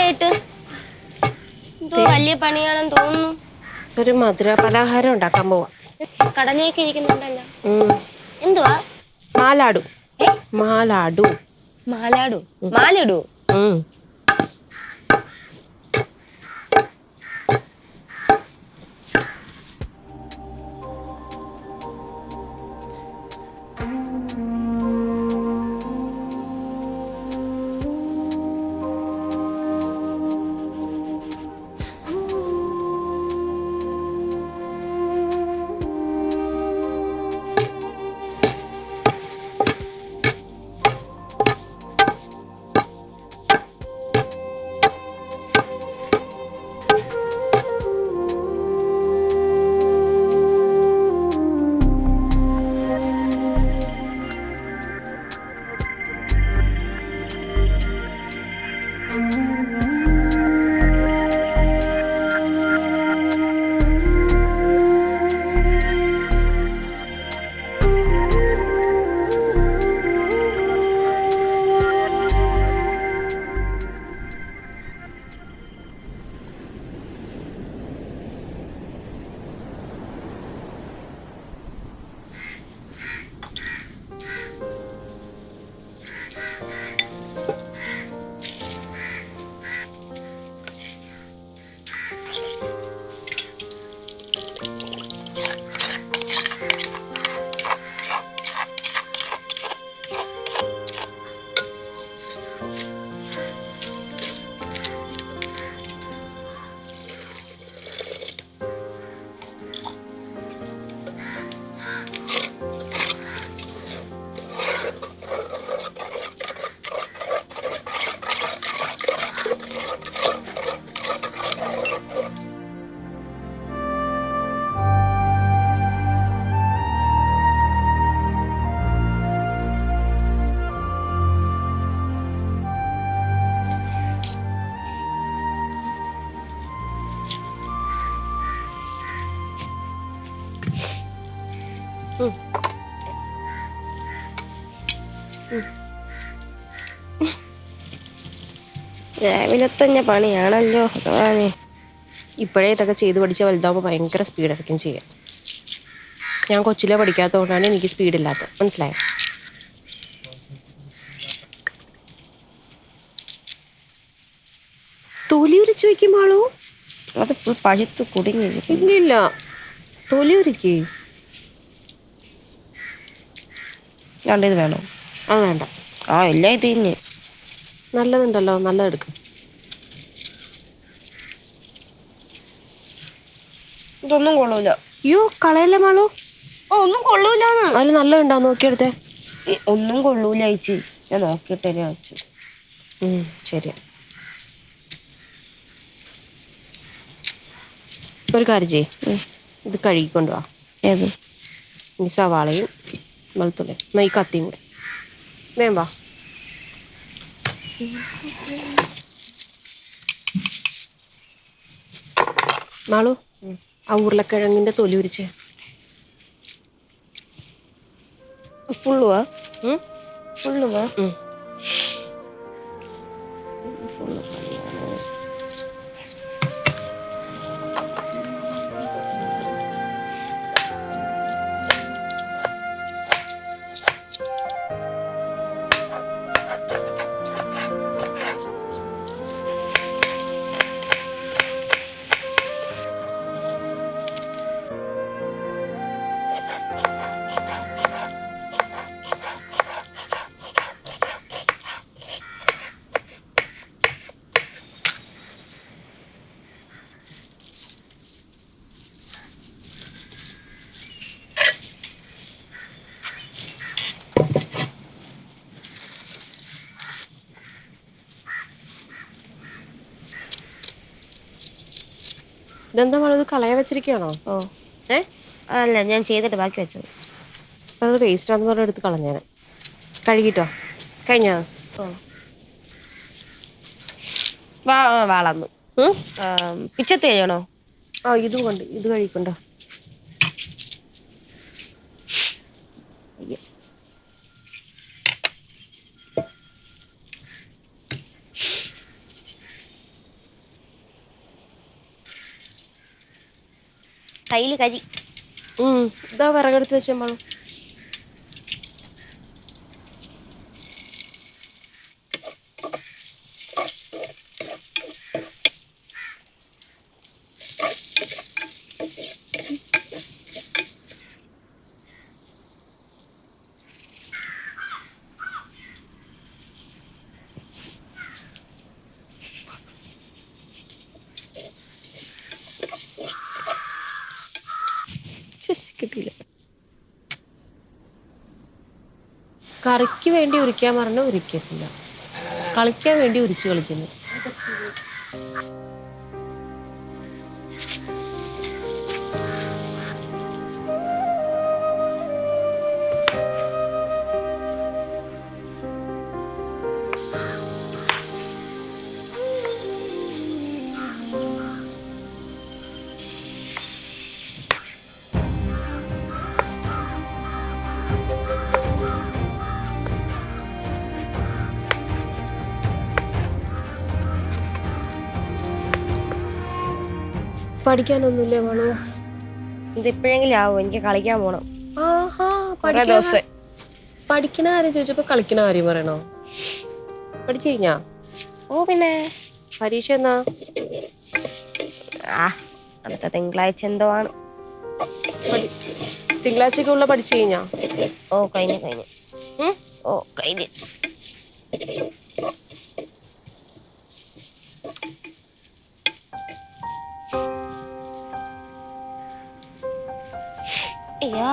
രാവിലെയായിട്ട് എന്തോ വലിയ പണിയാണെന്ന് തോന്നുന്നു. ഒരു മധുര പലഹാരം ഉണ്ടാക്കാൻ പോവാ. കടലയൊക്കെ ഇരിക്കുന്നുണ്ടല്ലോ. എന്തുവാ? മാലാടു. മാലാടു. മാലാടു. മാലിടൂ? രാവിലെ തന്നെ പണിയാണല്ലോ. ഇപ്പോഴേ ഇതൊക്കെ ചെയ്ത് പഠിച്ചാൽ വലുതാവുമ്പോൾ ഭയങ്കര സ്പീഡായിരിക്കും ചെയ്യാൻ. ഞാൻ കൊച്ചിലെ പഠിക്കാത്തതുകൊണ്ടാണ് എനിക്ക് സ്പീഡില്ലാത്തത്. മനസ്സിലായോ? തൊലി ഉരിച്ച് വെക്കുമ്പോളോ അത് ഫുൾ പഴുത്ത് കുടുങ്ങി. ഇല്ലില്ല, തൊലി ഉരിക്കേ. രണ്ടേത് വേണോ? അത് വേണ്ട. എല്ലാം തിരിഞ്ഞ് നല്ലതുണ്ടല്ലോ, നല്ലതെടുക്കും. ഇതൊന്നും കൊള്ളൂല. അയ്യോ, കളയല്ലേ മാളൂ. ഒന്നും കൊള്ളൂലെന്ന്. അതിൽ നല്ലതുണ്ടോ നോക്കിയെടുത്തേ. ഒന്നും കൊള്ളൂല ചേച്ചി. ഞാൻ നോക്കിയിട്ടേ വെച്ചു. ശരി, ഒരു കാര്യം ചെയ്യ്. ഇത് കഴുകിക്കൊണ്ടുവാ. ഏത്? ഈ സവാളയും വെളുത്തുള്ളി ഈ കത്തിയും കൂടെ വേമ്പാ. മാളു, ആ ഉരുളക്കിഴങ്ങിൻ്റെ തൊലി ഉരിച്ച്. ഫുള്ളുവാ? ഫുള്ളുവാ? ഫുള്ള് പണിയാണ്. ഇതെന്താ മാളു, ഇത് കളയാൻ വെച്ചിരിക്കുകയാണോ? അല്ല, ഞാൻ ചെയ്തിട്ട് ബാക്കി വെച്ചത്. അത് വേസ്റ്റാന്ന് പറഞ്ഞ എടുത്ത് കളഞ്ഞാൽ കഴുകിട്ടോ. കഴിഞ്ഞോ? വാളന്നു പിച്ചത്തി കഴിയണോ? ഇതും കൊണ്ട് ഇത് കഴിക്കണ്ടോ. കയ്യില് കരി. ഇതാ വിറകെടുത്ത് വെച്ചോളൂ. കിട്ടിയില്ല. കറിക്ക് വേണ്ടി ഉരിക്കാൻ പറഞ്ഞ ഉരിക്കത്തില്ല, കളിക്കാൻ വേണ്ടി ഉരിച്ച് കളിക്കുന്നു. പഠിക്കാനൊന്നുമില്ലേ മോളോ? ഇതിപ്പോഴെങ്കിലും ആവും, എനിക്ക് കളിക്കാൻ പോണം. പഠിക്കണ കാര്യം ചോദിച്ചപ്പോ കളിക്കണ കാര്യം പറയണോ? പഠിച്ചു കഴിഞ്ഞാ? ഓ പിന്നെ. പരീക്ഷ എന്നാ? അടുത്ത തിങ്കളാഴ്ച എന്തോ ആണ്. തിങ്കളാഴ്ചക്കുള്ള പഠിച്ചു കഴിഞ്ഞാ? ഓ കഴിഞ്ഞു. ഓ കഴിഞ്ഞു. അയ്യാ,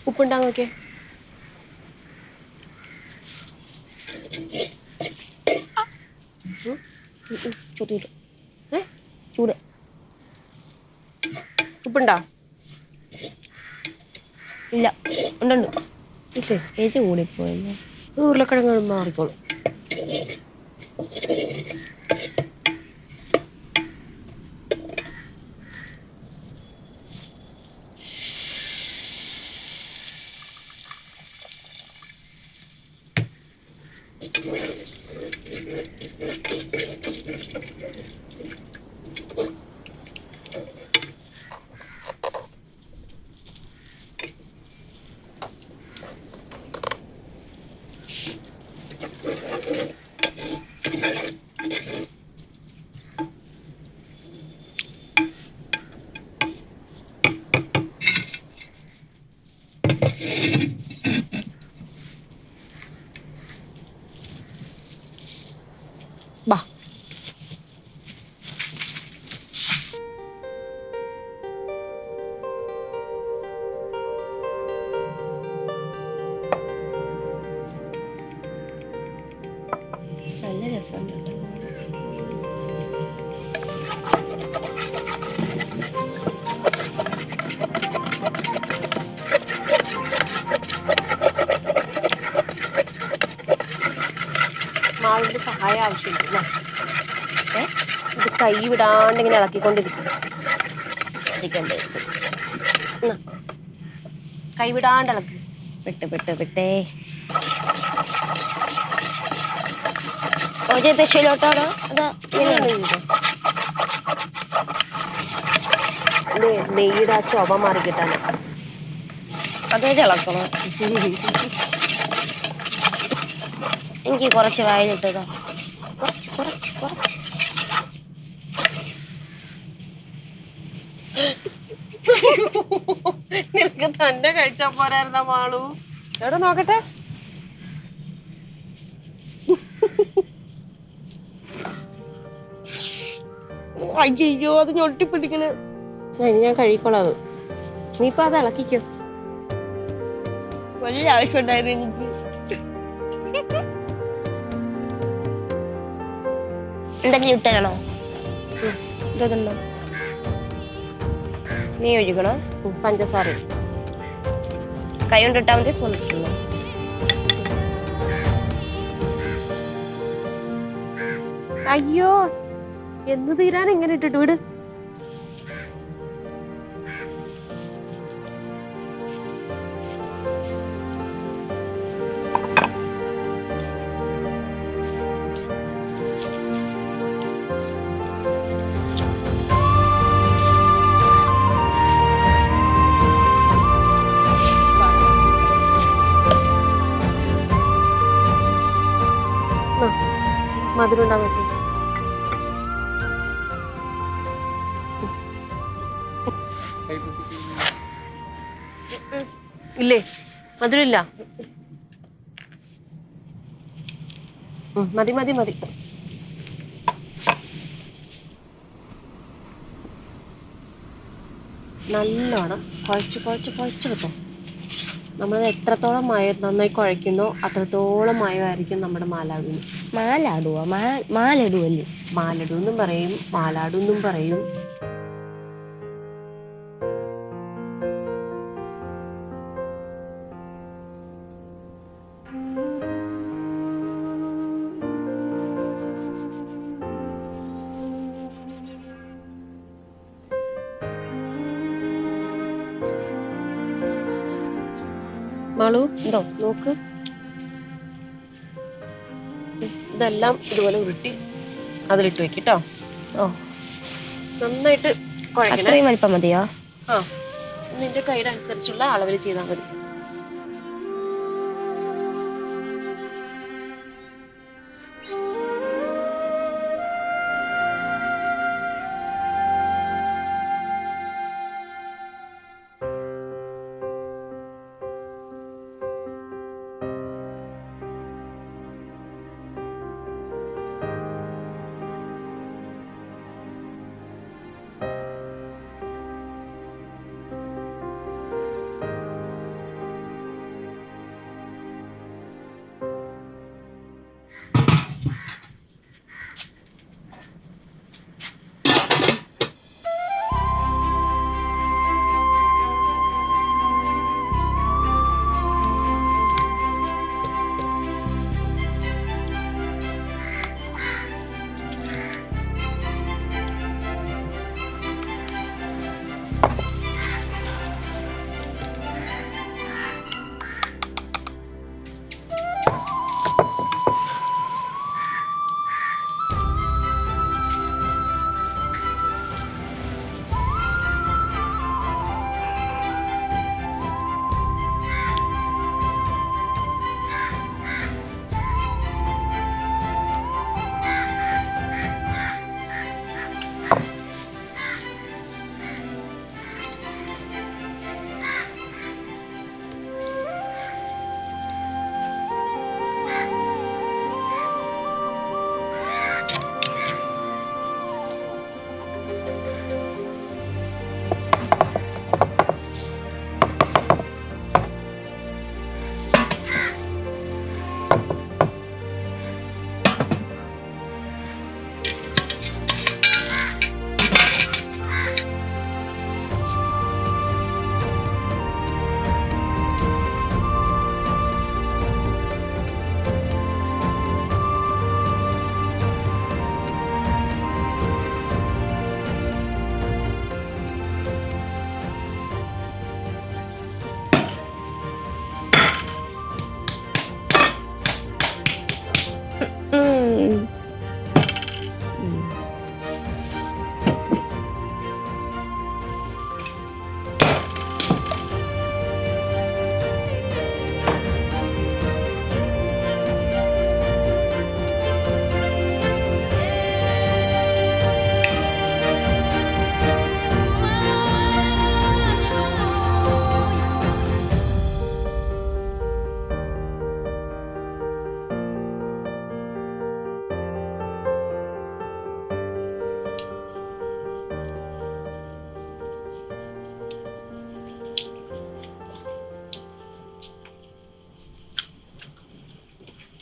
ഉപ്പുണ്ടാ നോക്കിയേ. ചൂട് ഉപ്പുണ്ടാ? ഇല്ല, ഉണ്ട്. ചേച്ചി കൂടിപ്പോയല്ലോ. ഉരുളക്കിഴങ്ങ് മാറിക്കോളും. ബാ, നല്ല രസമുണ്ട് കേട്ടോ. മാവിന്റെ സഹായം ആവശ്യമില്ല. ഇത് കൈ വിടാണ്ട് ഇങ്ങനെ ഇളക്കിക്കൊണ്ടിരിക്കും. കൈ വിടാണ്ട് ഇളക്കി. വിട്ടേ. ഒരേ ദശയിലോട്ടാണോ അതാ നെയ്യുടെ ആ ചൊവ മാറി കിട്ടാൻ അതേ ഇളക്കണം. എനിക്ക് കുറച്ച് വായിലിട്ടതാ. കുറച്ച് നിനക്ക് തന്നെ കഴിച്ചാ പോരായിരുന്ന മാളു. എവിടെ നോക്കട്ടെ. അയ്യോ, അത് ഞൊട്ടിപ്പിടിക്കണ്. ഞാൻ കഴിക്കോളാം അത്. നീ ഇപ്പൊ അത് ഇളക്കിക്കോ. വലിയ ആവശ്യമുണ്ടായിരുന്നു എനിക്ക്. എന്തെങ്കിലും ഇട്ടാണോ? ഇതുണ്ടോ? നീ ഒഴിക്കണോ? പഞ്ചസാര. കൈ കൊണ്ടിട്ടാൽ മതി, സ്പൂൺ ഇട്ടുള്ളൂ. അയ്യോ, എന്ന് തീരാൻ എങ്ങനെ ഇട്ടിട്ട് വിട്. മധുരം ഉണ്ടാ നോക്കി. ഇല്ലേ, മധുരം ഇല്ല. മതി മതി മതി. നല്ലോണം കുഴച്ച് കിട്ടും. നമ്മൾ എത്രത്തോളം മയം നന്നായി കുഴയ്ക്കുന്നോ അത്രത്തോളം മയമായിരിക്കും നമ്മുടെ മാലാടുവിന്. മാലാടുവാ? മാലടുവല്ലേ? മാലടു എന്നും പറയും, മാലാടു എന്നും പറയും. മാളു, എന്തോ? നോക്ക്, ഇതെല്ലാം ഇതുപോലെ ഉരുട്ടി അതിലിട്ട് വെക്കിട്ടോ. ഓ, നന്നായിട്ട് കുഴക്കണേ. അത്രയും വലിപ്പം മതിയോ? ആ, നിന്റെ കൈയുടെ അനുസരിച്ചുള്ള അളവിൽ ചെയ്താൽ മതി.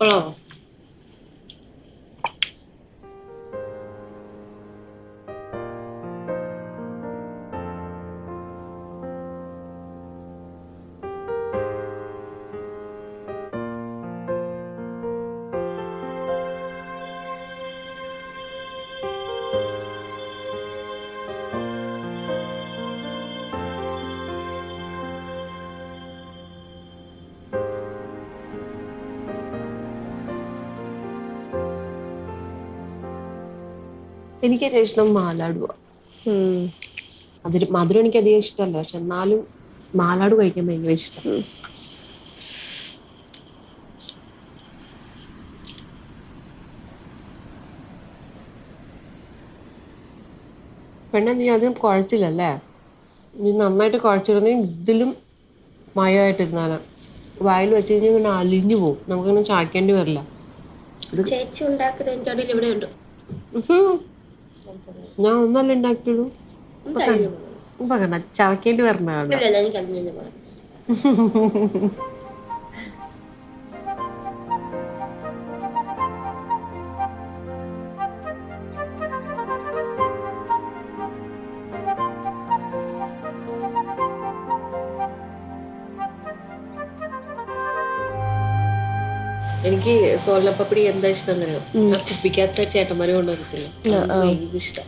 കൊള്ളാമോ? എനിക്കേറ്റവും ഇഷ്ടം മാലാടുവാ. മധുരം എനിക്ക് അധികം ഇഷ്ടമല്ല, പക്ഷെ എന്നാലും മാലാട് കഴിക്കാൻ ഭയങ്കര ഇഷ്ടം. പെണ്ണെ നീ അതും കുഴച്ചില്ലല്ലേ? നീ നന്നായിട്ട് കുഴച്ചിരുന്നെങ്കിൽ ഇതിലും മയമായിട്ടിരുന്നാലാണ്. വായിൽ വെച്ച് കഴിഞ്ഞാൽ ഇങ്ങനെ അലിഞ്ഞു പോകും, നമുക്കിങ്ങനെ ചായ്ക്കേണ്ടി വരില്ല. ചേച്ചി ഉണ്ടാക്കുന്നത് എൻ്റെ അടിയിൽ ഇവിടെ ഉണ്ട്. ഞാൻ ഒന്നല്ല ഉണ്ടാക്കിയുള്ളൂ. ഇപ്പൊ കണ്ട ചവയ്ക്കേണ്ടി വരണ. എനിക്ക് അതിന് പോകാം. എനിക്ക് സോലപ്പപ്പടി എന്താ ഇഷ്ടം എന്നറിയോ? ആ കുപ്പിക്കകത്ത ചേട്ടന്മാരെ കൊണ്ടുവരത്തില്ല, ഭയങ്കര ഇഷ്ടം.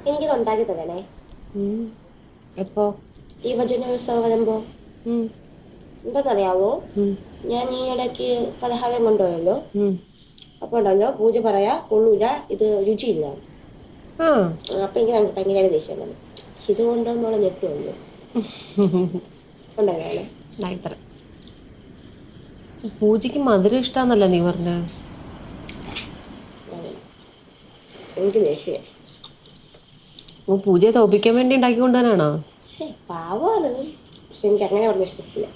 എനിക്കിത് ഉണ്ടാക്കി തരണേ. എപ്പോ? ഈ വചനോത്സവം വരുമ്പോ. എന്താണെന്നറിയാവോ, ഞാൻ ഈ ഇടയ്ക്ക് പലഹാരം കൊണ്ടുപോയല്ലോ. അപ്പൊ ഉണ്ടല്ലോ പൂജ പറയാ കൊള്ളൂല, ഇത് രുചിയില്ല. അപ്പൊ എനിക്ക് ഭയങ്കര ദേഷ്യം വന്നു. ഇത് കൊണ്ടുപോകുമ്പോൾ ഞെട്ടുമല്ലോ. ഉണ്ടാകാനേ പൂജക്ക് മധുരം ഇഷ്ടാന്നല്ല നീ പറഞ്ഞ? എനിക്ക് ദേഷ്യം. പൂജയെ തോപ്പിക്കാൻ വേണ്ടി ഉണ്ടാക്കി കൊണ്ടുവരാനാണോ? പാവമാണ്, പക്ഷെ എനിക്ക് അങ്ങനെ പറഞ്ഞ ഇഷ്ടത്തില്ല.